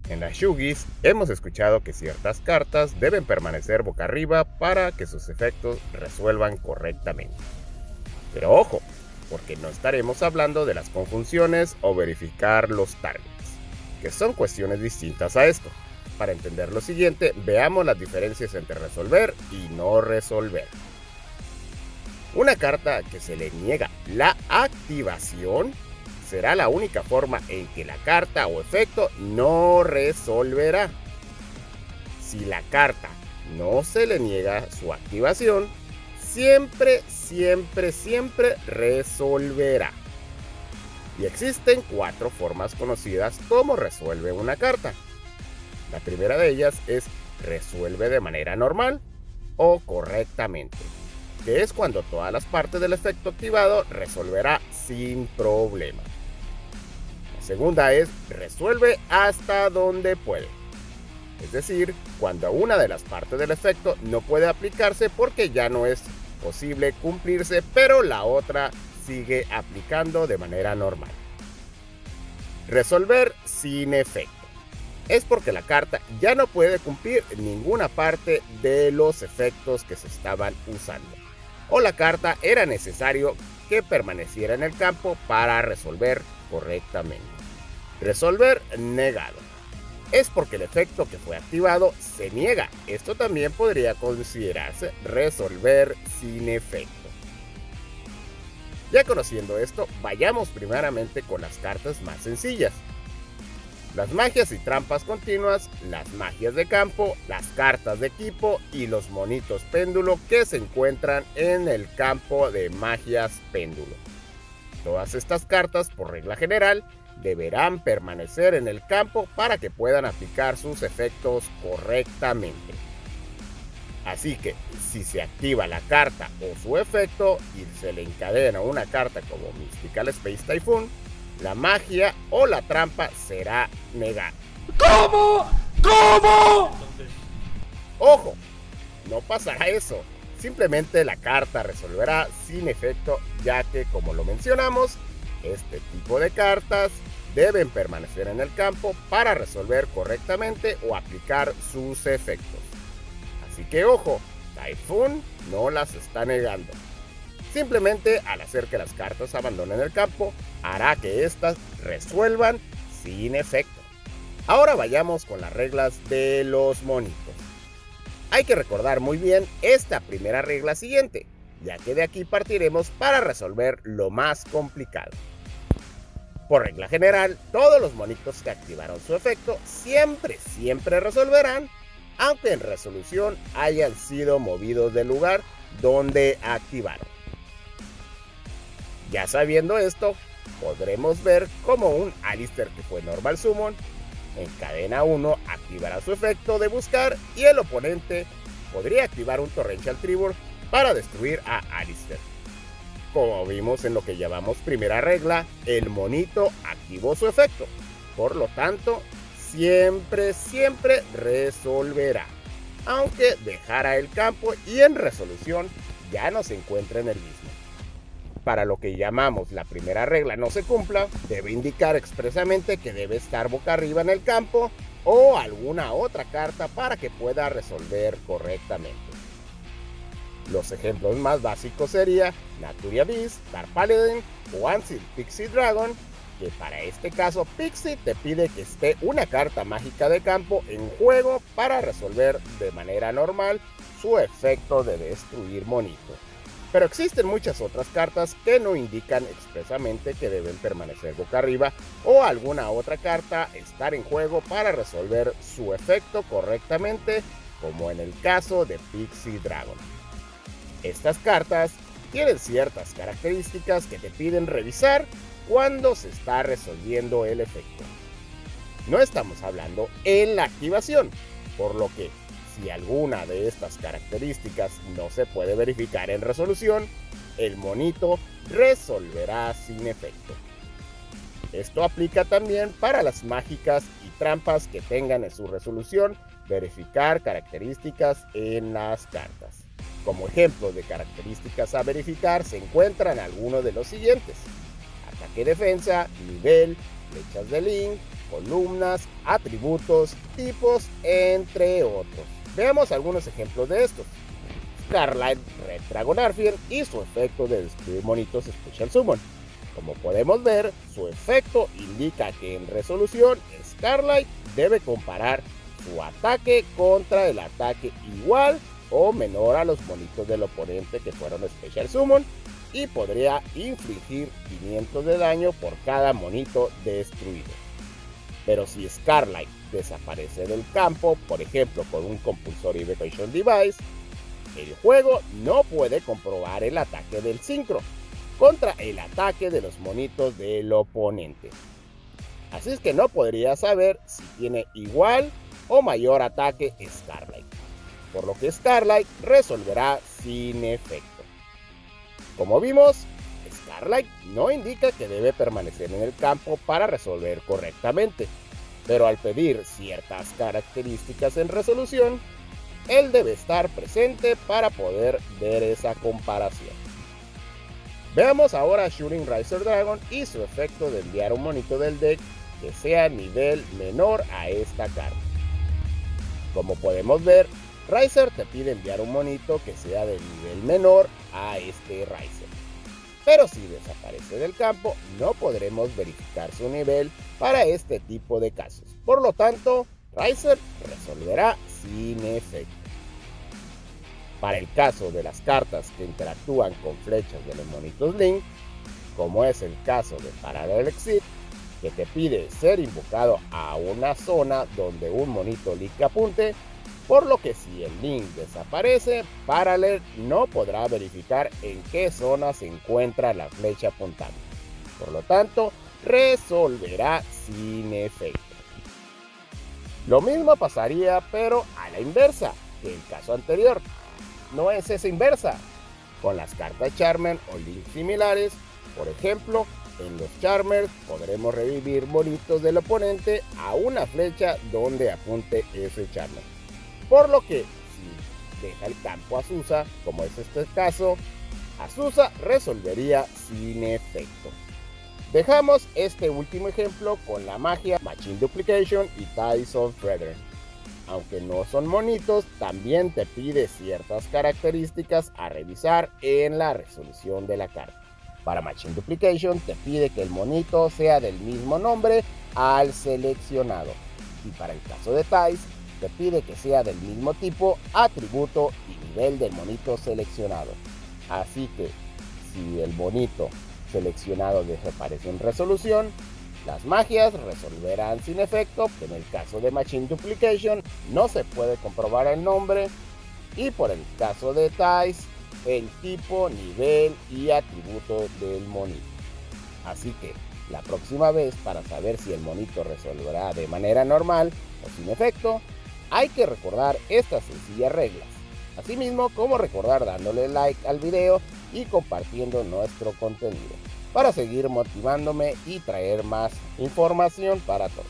En las Shugis hemos escuchado que ciertas cartas deben permanecer boca arriba para que sus efectos resuelvan correctamente. Pero ojo, porque no estaremos hablando de las conjunciones o verificar los targets, que son cuestiones distintas a esto. Para entender lo siguiente, veamos las diferencias entre resolver y no resolver. Una carta que se le niega la activación será la única forma en que la carta o efecto no resolverá. Si la carta no se le niega su activación, siempre resolverá. Y existen 4 formas conocidas como resuelve una carta. La primera de ellas es resuelve de manera normal o correctamente, que es cuando todas las partes del efecto activado resolverá sin problema. La segunda es resuelve hasta donde puede, es decir, cuando una de las partes del efecto no puede aplicarse porque ya no es posible cumplirse, pero la otra sigue aplicando de manera normal. Resolver sin efecto es porque la carta ya no puede cumplir ninguna parte de los efectos que se estaban usando, o la carta era necesario que permaneciera en el campo para resolver correctamente. Resolver negado es porque el efecto que fue activado se niega. Esto también podría considerarse resolver sin efecto. Ya conociendo esto, vayamos primeramente con las cartas más sencillas. Las magias y trampas continuas, las magias de campo, las cartas de equipo y los monitos péndulo que se encuentran en el campo de magias péndulo. Todas estas cartas, por regla general, deberán permanecer en el campo para que puedan aplicar sus efectos correctamente. Así que, si se activa la carta o su efecto y se le encadena una carta como Mystical Space Typhoon, la magia o la trampa será negada. ¿Cómo? ¿Cómo? ¡Ojo! No pasará eso. Simplemente la carta resolverá sin efecto, ya que, como lo mencionamos, este tipo de cartas deben permanecer en el campo para resolver correctamente o aplicar sus efectos. Así que ojo, Typhoon no las está negando. Simplemente al hacer que las cartas abandonen el campo, hará que éstas resuelvan sin efecto. Ahora vayamos con las reglas de los monitos. Hay que recordar muy bien esta primera regla siguiente, ya que de aquí partiremos para resolver lo más complicado. Por regla general, todos los monitos que activaron su efecto siempre resolverán, aunque en resolución hayan sido movidos del lugar donde activaron. Ya sabiendo esto, podremos ver cómo un Alistair que fue Normal Summon en cadena 1 activará su efecto de buscar y el oponente podría activar un Torrential Tribur para destruir a Alistair. Como vimos en lo que llamamos primera regla, el monito activó su efecto, por lo tanto siempre resolverá, aunque dejara el campo y en resolución ya no se encuentra en el mismo. Para lo que llamamos la primera regla no se cumpla, debe indicar expresamente que debe estar boca arriba en el campo o alguna otra carta para que pueda resolver correctamente. Los ejemplos más básicos serían Naturia Beast, Dark Paladin o Ancient Pixie Dragon, que para este caso Pixie te pide que esté una carta mágica de campo en juego para resolver de manera normal su efecto de destruir monito. Pero existen muchas otras cartas que no indican expresamente que deben permanecer boca arriba o alguna otra carta estar en juego para resolver su efecto correctamente, como en el caso de Pixie Dragon. Estas cartas tienen ciertas características que te piden revisar cuando se está resolviendo el efecto. No estamos hablando en la activación, por lo que si alguna de estas características no se puede verificar en resolución, el monito resolverá sin efecto. Esto aplica también para las mágicas y trampas que tengan en su resolución verificar características en las cartas. Como ejemplo de características a verificar se encuentran algunos de los siguientes: ataque, defensa, nivel, flechas de link, columnas, atributos, tipos, entre otros. Veamos algunos ejemplos de estos. Scarlight Red Dragon Arfiel y su efecto de destruir monitos Special Summon. Como podemos ver, su efecto indica que en resolución Scarlight debe comparar su ataque contra el ataque igual o menor a los monitos del oponente que fueron Special Summon y podría infligir 500 de daño por cada monito destruido. Pero si Scarlight desaparece del campo, por ejemplo con un Compulsory Evocation Device, el juego no puede comprobar el ataque del Synchro contra el ataque de los monitos del oponente. Así es que no podría saber si tiene igual o mayor ataque Scarlight, por lo que Scarlight resolverá sin efecto. Como vimos, Scarlight no indica que debe permanecer en el campo para resolver correctamente, pero al pedir ciertas características en resolución, él debe estar presente para poder ver esa comparación. Veamos ahora a Shooting Riser Dragon y su efecto de enviar un monito del deck que sea nivel menor a esta carta. Como podemos ver, Riser te pide enviar un monito que sea de nivel menor a este Riser. Pero si desaparece del campo, no podremos verificar su nivel para este tipo de casos. Por lo tanto, Riser resolverá sin efecto. Para el caso de las cartas que interactúan con flechas de los monitos Link, como es el caso de Parallel Exit, que te pide ser invocado a una zona donde un monito Link apunte, por lo que si el Link desaparece, Parallel no podrá verificar en qué zona se encuentra la flecha apuntando. Por lo tanto, resolverá sin efecto. Lo mismo pasaría, pero a la inversa que el caso anterior. No es esa inversa. Con las cartas Charmer o Link similares, por ejemplo, en los Charmers podremos revivir monitos del oponente a una flecha donde apunte ese Charmer. Por lo que, si deja el campo a Azusa, como es este caso, Azusa resolvería sin efecto. Dejamos este último ejemplo con la magia Machine Duplication y Ties of Brethren. Aunque no son monitos, también te pide ciertas características a revisar en la resolución de la carta. Para Machine Duplication te pide que el monito sea del mismo nombre al seleccionado. Y para el caso de Ties, te pide que sea del mismo tipo, atributo y nivel del monito seleccionado. Así que si el monito seleccionado desaparece en resolución, las magias resolverán sin efecto. En el caso de Machine Duplication no se puede comprobar el nombre, y por el caso de Ties, el tipo, nivel y atributo del monito. Así que la próxima vez, para saber si el monito resolverá de manera normal o sin efecto, hay que recordar estas sencillas reglas, asimismo como recordar dándole like al video y compartiendo nuestro contenido, para seguir motivándome y traer más información para todos.